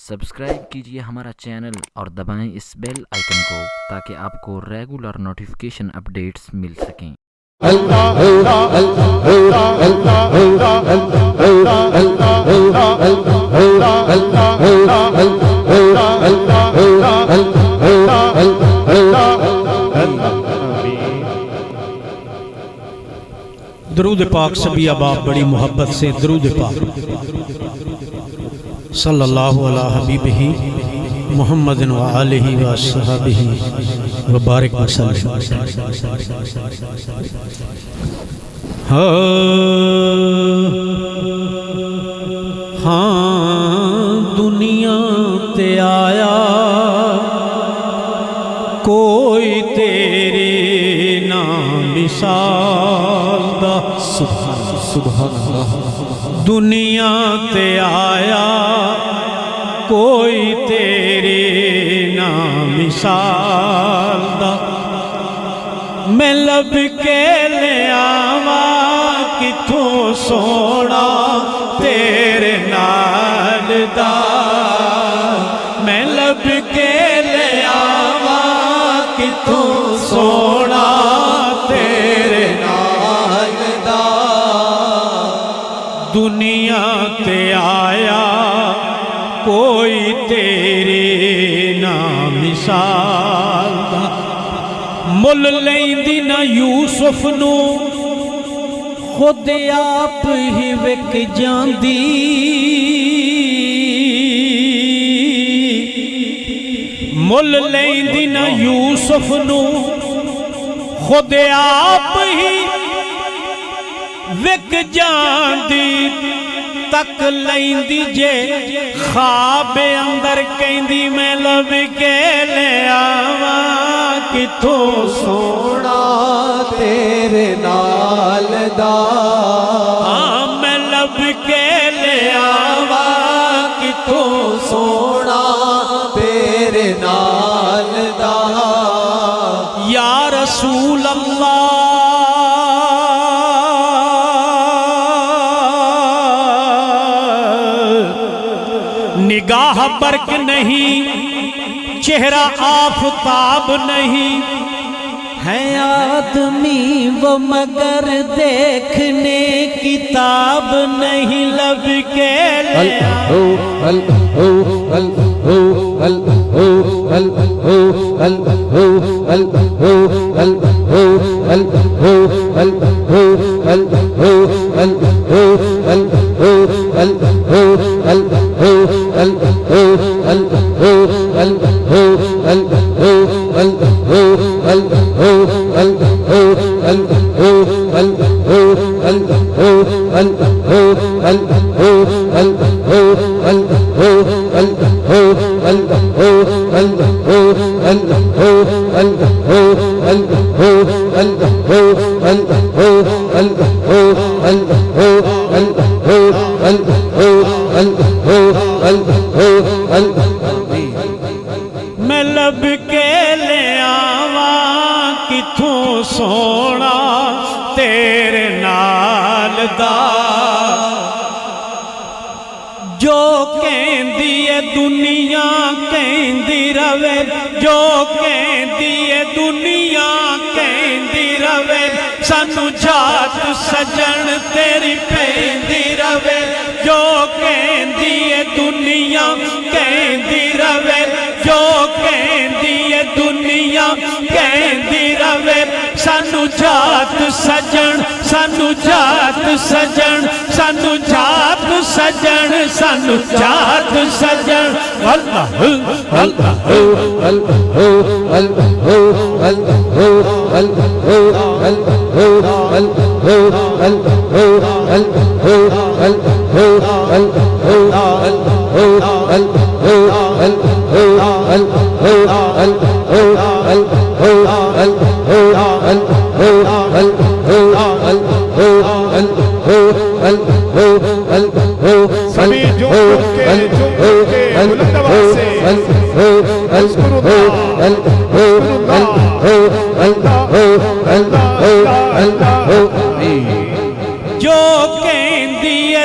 Subscribe کیجئے ہمارا channel اور دبائیں اس بیل آئیکن کو تاکہ آپ کو ریگولر نوٹیفیکیشن اپڈیٹس مل سکیں۔ درود پاک سبھی احباب بڑی محبت سے درود پاک صلی اللہ علیہ حبیبہ محمد و آلہ و صحابہ وبارک وسلم۔ ہاں دنیا تے آیا کوئی تیرے نام مثال دا، سبحان اللہ۔ دنیا تے آیا کوئی تیرے نام مثال دا، میں لب کے لے آواں کتھوں سونا تیرے نال دا، میں لب کے لے آواں کتھوں سونا تیرے نال دا۔ دنیا تے آیا کوئی تیرے نام مثال دا، مل لیندی نہ یوسف نو خود آپ ہی وک جاندی، مل لیندی نہ یوسف نو خود آپ ہی وک جاندی، تک لیندی جے خواب اندر کہندی میں لب کے لے آواں کتھوں سونا تیرے نال دا، ہاں میں لب کے لے آواں کتھوں سونا تیرے نال دا۔ یا رسول اللہ نگاہ برق نہیں، چہرہ آفتاب نہیں، ہے آدمی وہ مگر دیکھنے کتاب نہیں، لب کے لے میں لب کے لے آواں کتھوں سونا تیرے نال دا، جو کہندی ہے دنیا کہندی روے، جو کہندی ہے دنیا کہندی روے، سانو جات سجن تیری پیندی روے، جو کہندی ہے دنیا کہندی روے، جو کہندی ہے دنیا کہندی روے، سانو جات سجن، سانو جات سجن، سانو جات سجن، سانو جات سجن۔ اللہ اللہ سبھی جو بلند آواز سے اذکر جو کہندی ہے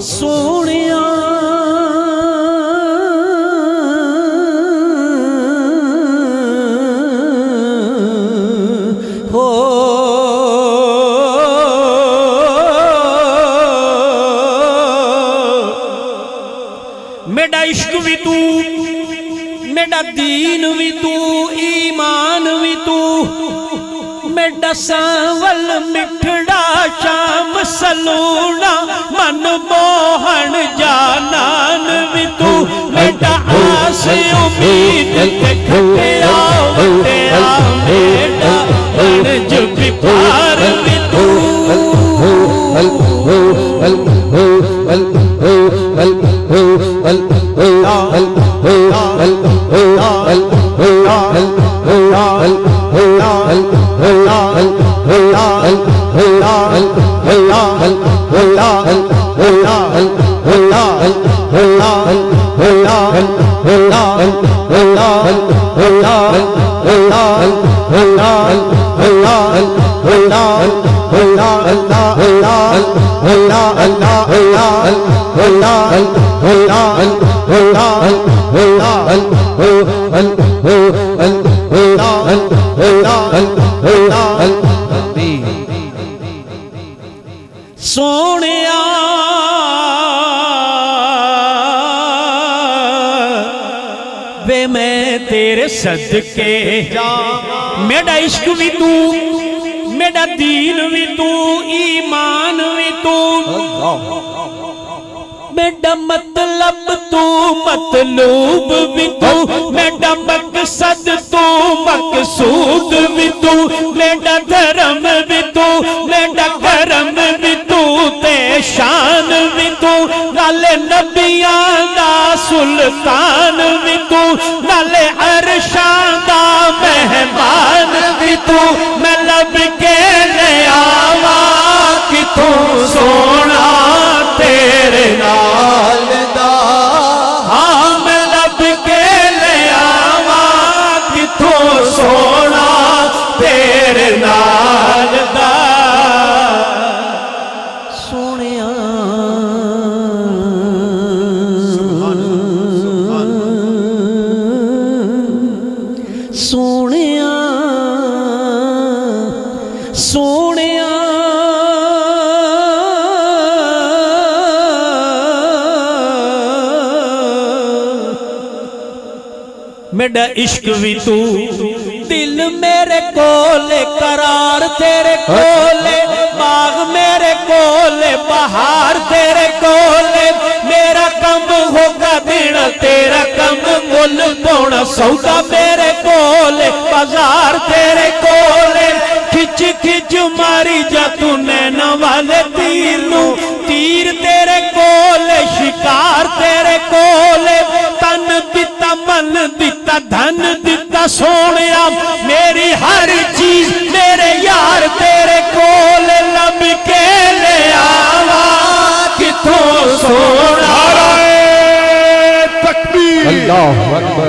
سونیا ہو میرا عشق بھی تو میرا دین بھی تو ایمان بھی تو میرا ساول مٹھڑا شام سلونا من موہن جانان بھی تو میرا آس امید کے کھٹیا وٹیا میرا برج بھی پار بھی تو سونیا وے میں تیرے صدقے میرا عشق بھی تو میرا دین بھی تو ایمان بھی تو میرا مطلب تو مطلوب بھی تو میرا مقصد تو مقصود بھی تو میرا دھرم بھی تو میرا کرم بھی تو تے شان بھی تو نالے نبیان دا سلطان بھی تو نالے عرشان دا مہمان بھی تو میں لب کے لے آوا کہ تو سونا تیرے نال دا ہاں میں لب کے لے آوا کہ تو سونا تیرے نال دا سونیا سونیا سونیا میرا عشق بھی تو دل میرے کولے قرار تیرے کولے باغ میرے کولے بہار تیرے کولے میرا کم ہوگا دینا تیرا کم مل پونا سودا میرے کولے بازار تیرے کولے کھچ کھچ ماری جا تو نینا والے تیر نو تیر تیرے کولے شکار تیرے کولے تن دیتا من دیتا دھن دیتا سونیا میری ہر چیز میرے یار تیرے کولے لب کے لے آوا کہ تو سونا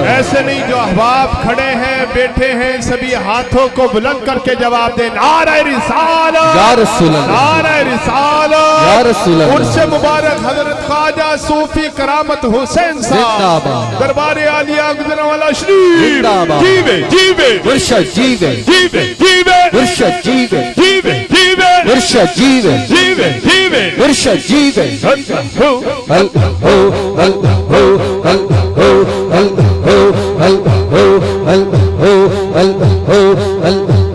ایسے نہیں جو احباب کھڑے ہیں بیٹھے ہیں سبھی ہاتھوں کو بلند کر کے جواب دیں نعرہ رسالت یا رسول اللہ نعرہ رسالت یا رسول اللہ عرص مبارک حضرت خواجہ صوفی کرامت حسین صاحب دربار عالیہ گزرنے والا شریف جیوے جیوے مرشد جیوے جیوے جیوے مرشد جیوے جیوے جیوے مرشد جیوے جیوے جیوے مرشد جیوے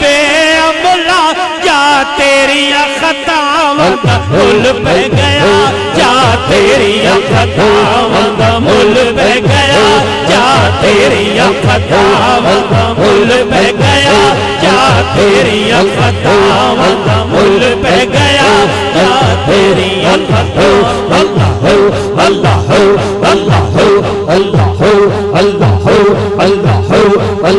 بے عملہ جا تیری خطاواں دا مل پہ گیا جا تیری خطاواں دا مل پہ گیا جا تیری خطاواں دا مل پہ گیا جا تیری خطاواں دا مل پہ گیا جا تیری خطاواں اللہ اللہ اللہ اللہ اللہ اللہ اللہ اللہ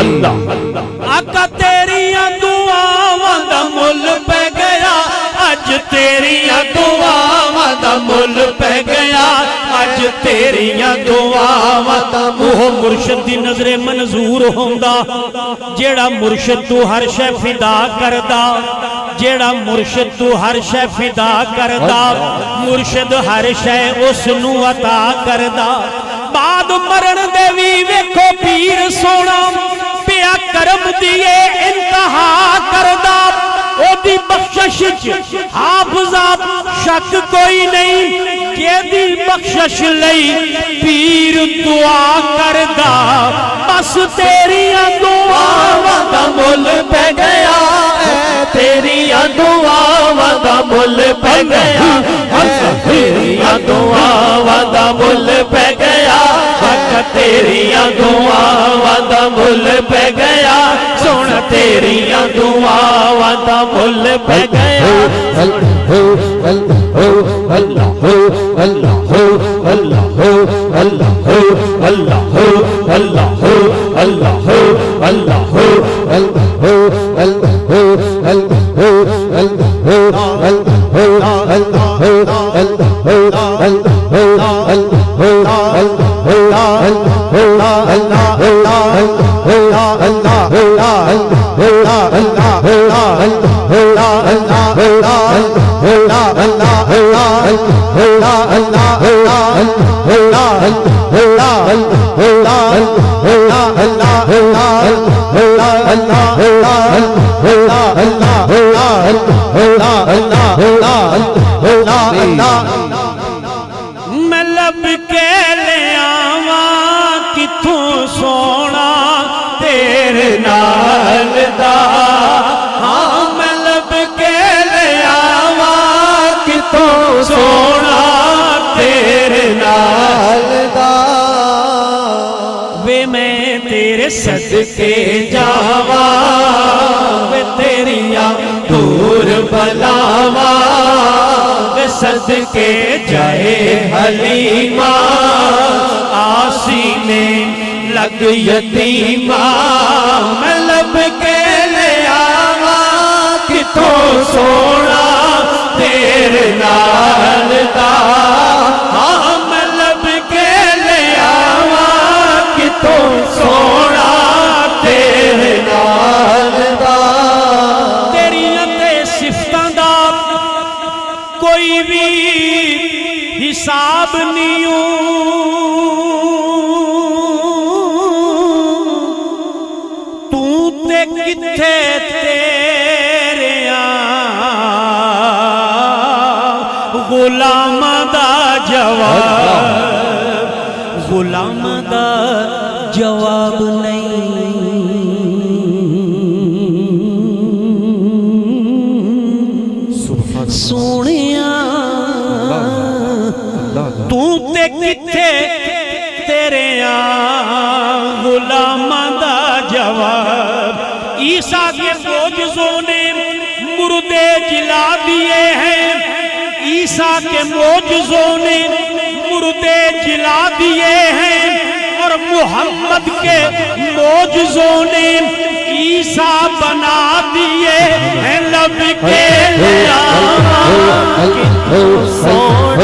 اللہ اللہ آقا تیریاں دعاواں دا مل پہ گیا اج تیریاں دعاواں دا مل پہ گیا اج تیریاں دعاواں دا وہ مرشد دی نظر منظور ہوندا جیڑا مرشد تو ہر شے فدا کردا جیڑا مرشد تو ہر شے فدا کردا مرشد ہر شے اس نو عطا کردا بعد مرن دے وی ویکھو پیر سونا پیا کرم دیے انتہا کردہ او دی بخشش حافظہ شک کوئی نہیں کہ دی بخشش لئی پیر دعا کردہ بس تیریاں دعاواں دا مل پہ گیا تیریاں دعاواں دا مل پہ گیا تیریاں دعاواں دا مل پہ گیا تیریاں دعاواں دا مل پہ گیا سن تیریاں دعاواں دا مل پہ گیا اللہ اللہ اللہ اللہ اللہ اللہ اللہ اللہ میں لب کے لے آواں کتھوں سونا تیرے نال دا ہاں میں لب کے لے آواں کتھوں سونا تیرے نال دا وے میں تیرے صدقے جاواں وے تیریاں دور بلاواں صدقے جائے حلیمہ آسینے لگ یتیمہ میں لب کے لے آواں کتھوں سونا تیرے نال دا ہاں میں لب کے لے آواں کتھوں سونا تیرے نال دا تیریاں تے صفتاں دا کوئی بھی حساب نہیں تو تے کتھے تیرے غلام دا جواب غلام دا جواب نہیں سونیاں تو تے کتھے تیرے غلاماں دا جواب عیسیٰ کے معجزوں نے مردے جلا دیے ہیں عیسیٰ کے معجزوں نے مردے جلا دیے ہیں اور محمد کے معجزوں نے عیسیٰ بنا دیے ہیں لب کے لے آواں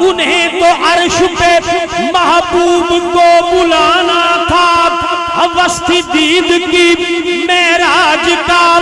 انہیں تو عرش پہ محبوب کو بلانا تھا، ہوس تھی دید کی معراج کا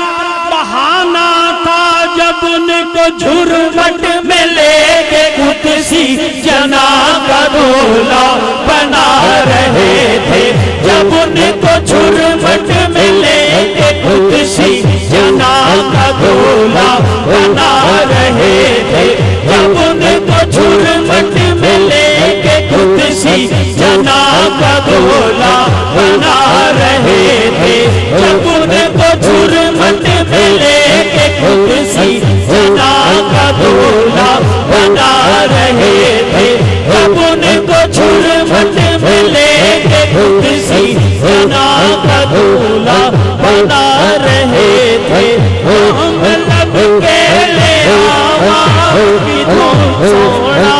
بہانا تھا، جب ان کو جھرمٹ میں لے کے قدسی جناب کا دولہ بنا رہے تھے، جب ان کو جھرمٹ میں لے کے قدسی جناب کا دولہ بنا رہے تھے، جب ان کو جھرمٹ میں لے کے قدسی جناب کا دولہ بنا رہے تھے، جب ان کو جھرمٹ میں لے کے قدسی جناب کا دولہ بنا رہے تھے، جب ان کو جھرمٹ میں لے کے قدسی جناب کا دولہ بنا رہے تھے، ہم لب کے لے آواز بھی تو سونا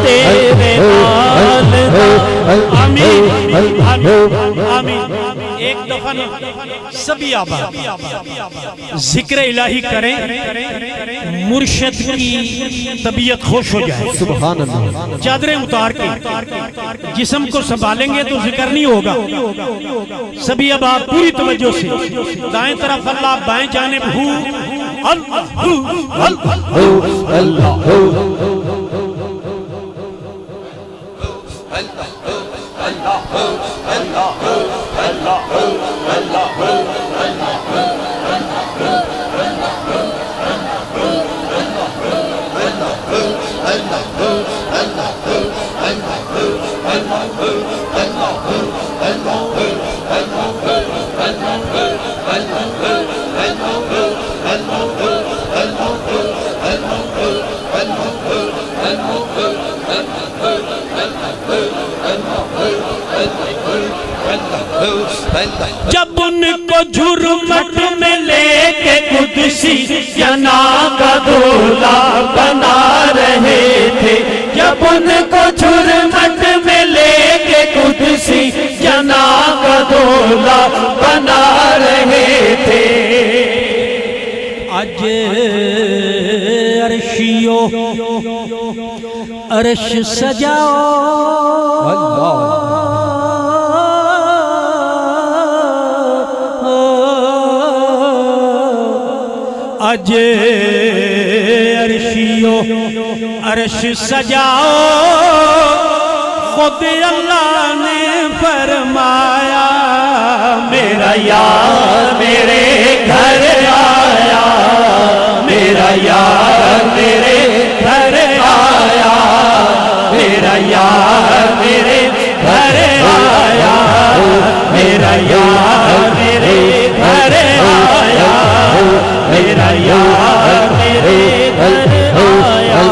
تیرے نال دا، آمین آمین۔ ایک دفعہ سبھی آباد ذکر الہی کریں، مرشد کی طبیعت خوش ہو جائے، سبحان اللہ۔ چادریں اتار کے جسم کو سنبھالیں گے تو ذکر نہیں ہوگا۔ سبھی آباد پوری توجہ سے، دائیں طرف اللہ، بائیں جانب ہو جب ان کو جھرمٹ میں لے کے قدسی جناب کا دولہ بنا رہے تھے، جب ان کو جھرمٹ میں لے کے قدسی جناب کا دولہ بنا رہے تھے، اج عرشیو عرش سجاؤ، اج عرشیو عرش سجاؤ، خود اللہ نے فرمایا میرا یار میرے گھر آیا، میرا یار میرے گھر آیا، میرا یار میرے گھر آیا، میرا یار میرے گھر آیا، میرا یار میرے گھر آیا۔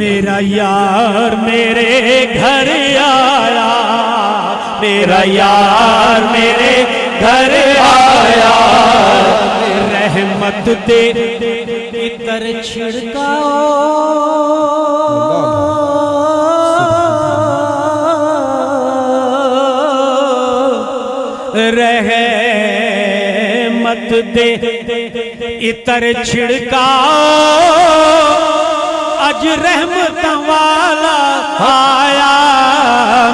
میرا یار میرے گھر آیا، میرا یار میرے گھر آیا، رحمت دے عطر چھڑکاؤ، رحمت دے عطر چھڑکاؤ، اج رحمت والا آیا،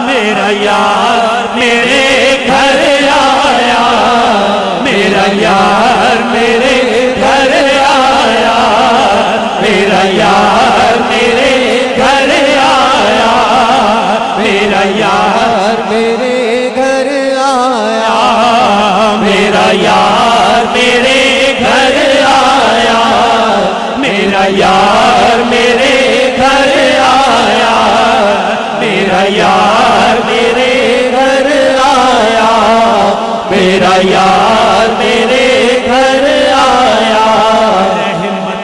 میرا یار میرے گھر آیا، میرا یار میرے گھر آیا، میرا یار میرے گھر آیا، میرا یار میرے گھر آیا، میرا یار میرے گھر آیا، میرا یار میرے گھر آیا، میرا یار میرے گھر آیا، میرا یار میرے گھر آیا، رحمت